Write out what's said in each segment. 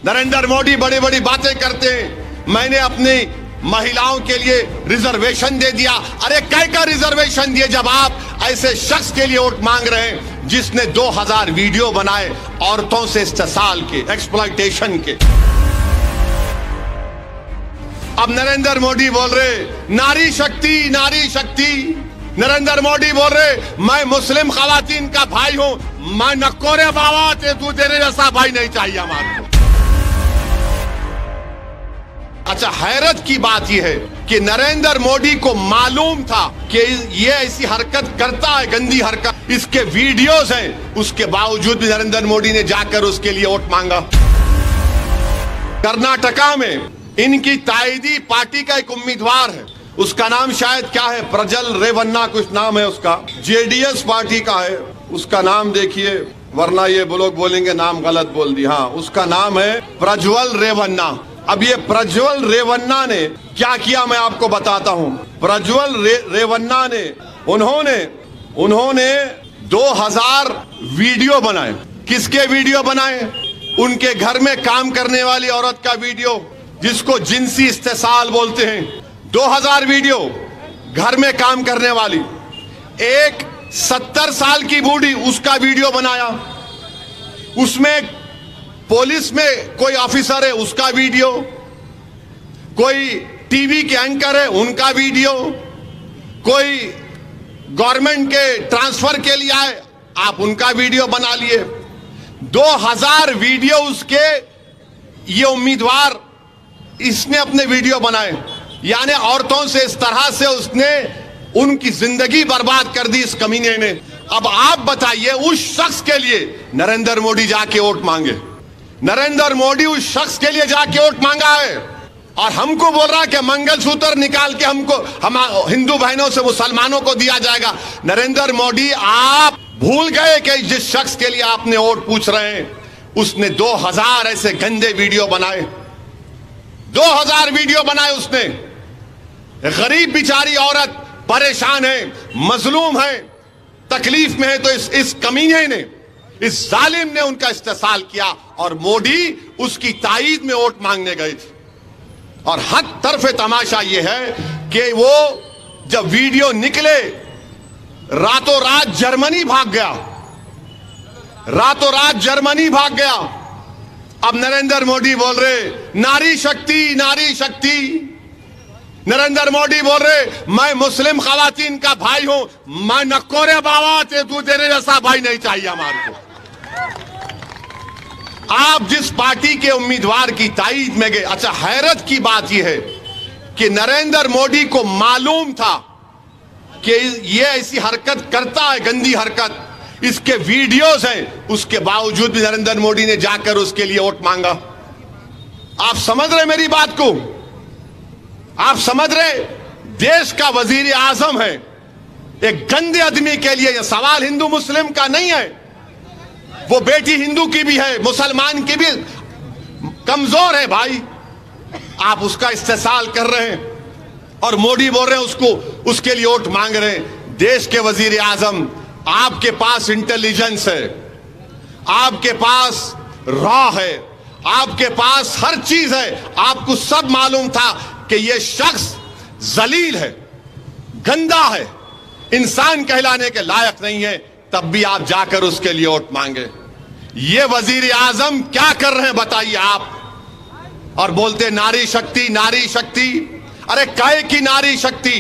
नरेंद्र मोदी बड़ी बड़ी बातें करते हैं, मैंने अपनी महिलाओं के लिए रिजर्वेशन दे दिया। अरे क्या रिजर्वेशन दिए जब आप ऐसे शख्स के लिए वोट मांग रहे हैं जिसने 2000 वीडियो बनाए औरतों से इस्तेसाल के, एक्सप्लॉयटेशन के। अब नरेंद्र मोदी बोल रहे नारी शक्ति, नारी शक्ति। नरेंद्र मोदी बोल रहे मैं मुस्लिम खवातीन का भाई हूं, मैं नक्कोरे बाबा तू तेरे जैसा भाई नहीं चाहिए हमारे को। अच्छा, हैरत की बात यह है कि नरेंद्र मोदी को मालूम था कि ये ऐसी हरकत करता है, गंदी हरकत, इसके वीडियोस हैं, उसके बावजूद भी नरेंद्र मोदी ने जाकर उसके लिए वोट मांगा। कर्नाटका में इनकी ताईदी पार्टी का एक उम्मीदवार है, उसका नाम शायद क्या है, प्रज्वल रेवन्ना कुछ नाम है उसका, जेडीएस पार्टी का है। उसका नाम देखिए, वरना ये लोग बोलेंगे नाम गलत बोल दी। हाँ, उसका नाम है प्रज्वल रेवन्ना। अब ये प्रज्वल रेवन्ना ने क्या किया मैं आपको बताता हूं। प्रज्वल रेवन्ना ने उन्होंने 2000 वीडियो बनाए। किसके वीडियो बनाए? उनके घर में काम करने वाली औरत का वीडियो, जिसको जिनसी इस्तेसाल बोलते हैं। 2000 वीडियो, घर में काम करने वाली। एक 70 साल की बूढ़ी, उसका वीडियो बनाया। उसमें पुलिस में कोई ऑफिसर है, उसका वीडियो। कोई टीवी के एंकर है, उनका वीडियो। कोई गवर्नमेंट के ट्रांसफर के लिए आए, आप उनका वीडियो बना लिए। 2000 वीडियो उसके, ये उम्मीदवार, इसने अपने वीडियो बनाए। यानी औरतों से इस तरह से उसने उनकी जिंदगी बर्बाद कर दी इस कमीने ने। अब आप बताइए, उस शख्स के लिए नरेंद्र मोदी जाके वोट मांगे। नरेंद्र मोदी उस शख्स के लिए जाके वोट मांगा है और हमको बोल रहा है कि मंगलसूत्र निकाल के हम हिंदू बहनों से मुसलमानों को दिया जाएगा। नरेंद्र मोदी, आप भूल गए कि जिस शख्स के लिए आपने वोट पूछ रहे हैं, उसने 2000 ऐसे गंदे वीडियो बनाए। 2000 वीडियो बनाए उसने। गरीब बेचारी औरत परेशान है, मजलूम है, तकलीफ में है, तो इस कमीने ने, इस जालिम ने उनका इस्तेसाल किया और मोदी उसकी ताईद में वोट मांगने गए थे। और हद तरफे तमाशा यह है कि वो जब वीडियो निकले, रातों रात जर्मनी भाग गया, रातों रात जर्मनी भाग गया। अब नरेंद्र मोदी बोल रहे नारी शक्ति, नारी शक्ति। नरेंद्र मोदी बोल रहे मैं मुस्लिम खवातीन का भाई हूं, मैं नक्कोरे बाबा तू तेरे जैसा भाई नहीं चाहिए हमारे को। आप जिस पार्टी के उम्मीदवार की ताईद में गए। अच्छा, हैरत की बात यह है कि नरेंद्र मोदी को मालूम था कि ये ऐसी हरकत करता है, गंदी हरकत, इसके वीडियोस हैं, उसके बावजूद भी नरेंद्र मोदी ने जाकर उसके लिए वोट मांगा। आप समझ रहे मेरी बात को? आप समझ रहे? देश का वजीर आजम है, एक गंदे आदमी के लिए यह सवाल हिंदू मुस्लिम का नहीं है। वो बेटी हिंदू की भी है, मुसलमान की भी, कमजोर है भाई। आप उसका इस्तेसाल कर रहे हैं और मोदी बोल रहे हैं उसके लिए वोट मांग रहे हैं। देश के वजीर आजम, आपके पास इंटेलिजेंस है, आपके पास रॉ है, आपके पास हर चीज है। आपको सब मालूम था कि यह शख्स जलील है, गंदा है, इंसान कहलाने के लायक नहीं है, तब भी आप जाकर उसके लिए वोट मांगे। ये वजीर आजम क्या कर रहे हैं बताइए आप? और बोलते नारी शक्ति, नारी शक्ति। अरे काहे की नारी शक्ति?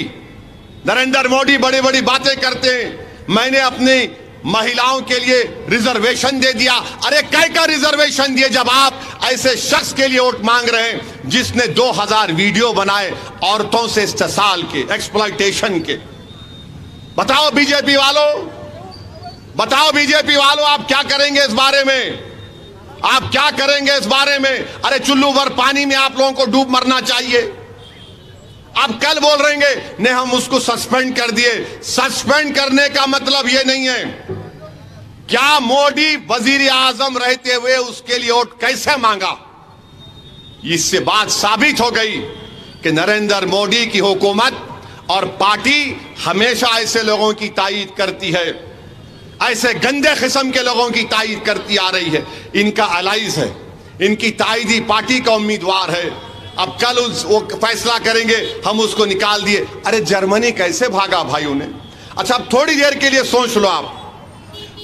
नरेंद्र मोदी बड़ी बड़ी बातें करते हैं, मैंने अपनी महिलाओं के लिए रिजर्वेशन दे दिया। अरे क्या रिजर्वेशन दिए जब आप ऐसे शख्स के लिए वोट मांग रहे हैं जिसने 2000 वीडियो बनाए औरतों से इस्तेसाल के, एक्सप्लॉयटेशन के। बताओ बीजेपी वालों, बताओ बीजेपी वालों, आप क्या करेंगे इस बारे में? आप क्या करेंगे इस बारे में? अरे चुल्लू भर पानी में आप लोगों को डूब मरना चाहिए। आप कल बोल रहेंगे नहीं हम उसको सस्पेंड कर दिए। सस्पेंड करने का मतलब यह नहीं है। क्या मोदी वजीर आजम रहते हुए उसके लिए वोट कैसे मांगा? इससे बात साबित हो गई कि नरेंद्र मोदी की हुकूमत और पार्टी हमेशा ऐसे लोगों की तायीद करती है, ऐसे गंदे किस्म के लोगों की तायीद करती आ रही है। इनका अलाइज है, इनकी ताईदी पार्टी का उम्मीदवार है। अब कल वो फैसला करेंगे, हम उसको निकाल दिए। अरे जर्मनी कैसे भागा भाइयों ने। अच्छा, अब थोड़ी देर के लिए सोच लो आप,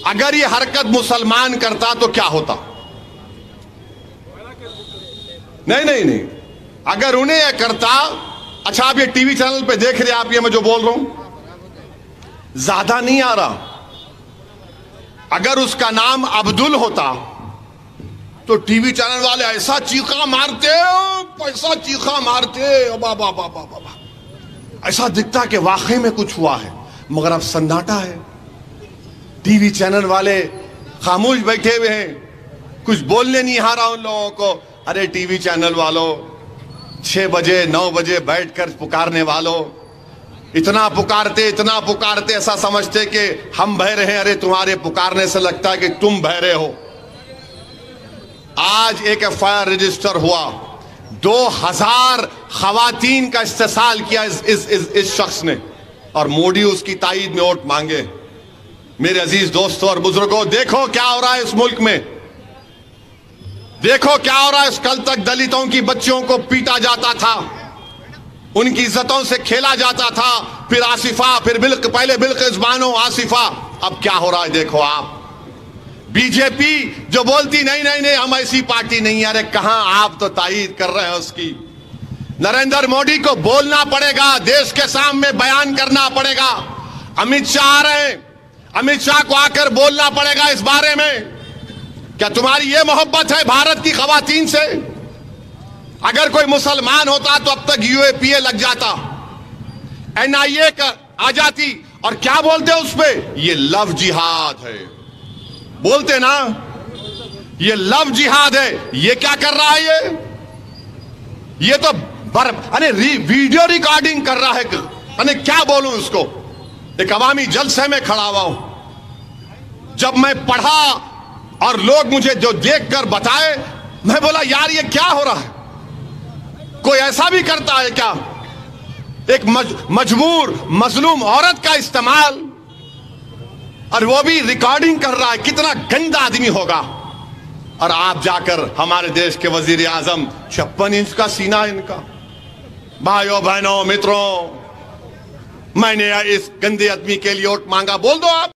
अगर ये हरकत मुसलमान करता तो क्या होता? नहीं, अगर उन्हें यह करता। अच्छा, आप ये टीवी चैनल पे देख रहे हैं, आप ये मैं जो बोल रहा हूं ज्यादा नहीं आ रहा। अगर उसका नाम अब्दुल होता तो टीवी चैनल वाले ऐसा चीखा मारते, पैसा चीखा मारते, बाबा ऐसा दिखता कि वाकई में कुछ हुआ है। मगर अब सन्नाटा है, टीवी चैनल वाले खामोश बैठे हुए हैं, कुछ बोलने नहीं आ रहा उन लोगों को। अरे टीवी चैनल वालों, 6 बजे 9 बजे बैठकर पुकारने वालों, इतना पुकारते ऐसा समझते कि हम बहरे हैं। अरे तुम्हारे पुकारने से लगता है कि तुम बहरे हो। आज एक एफआईआर रजिस्टर हुआ, 2000 खवातीन का इस्तेसाल किया इस शख्स ने, और मोदी उसकी ताईद में वोट मांगे। मेरे अजीज दोस्तों और बुजुर्गों, देखो क्या हो रहा है इस मुल्क में, देखो क्या हो रहा है। कल तक दलितों की बच्चियों को पीटा जाता था, उनकी इज्जतों से खेला जाता था, फिर आसिफा, फिर पहले बिल्किस बानो, आसिफा। अब क्या हो रहा है देखो आप। बीजेपी जो बोलती नहीं हम ऐसी पार्टी नहीं। अरे कहां, आप तो तायीद कर रहे हैं उसकी। नरेंद्र मोदी को बोलना पड़ेगा, देश के सामने बयान करना पड़ेगा। अमित शाह आ रहे हैं, अमित शाह को आकर बोलना पड़ेगा इस बारे में। क्या तुम्हारी ये मोहब्बत है भारत की खवातीन से? अगर कोई मुसलमान होता तो अब तक यूएपीए लग जाता, एनआईए आ जाती। और क्या बोलते उस पे? ये लव जिहाद है, बोलते ना, ये लव जिहाद है। ये क्या कर रहा है? ये तो अरे वीडियो रिकॉर्डिंग कर रहा है। अरे क्या बोलूं उसको। एक अवामी जलसे में खड़ा हुआ हूं, जब मैं पढ़ा और लोग मुझे जो देखकर बताए, मैं बोला यार ये क्या हो रहा है। कोई ऐसा भी करता है क्या? एक मजबूर मजलूम औरत का इस्तेमाल, और वो भी रिकॉर्डिंग कर रहा है। कितना गंदा आदमी होगा। और आप जाकर हमारे देश के वजीर आजम, 56 इंच का सीना इनका। भाइयों बहनों मित्रों, मैंने इस गंदे आदमी के लिए वोट मांगा, बोल दो आप।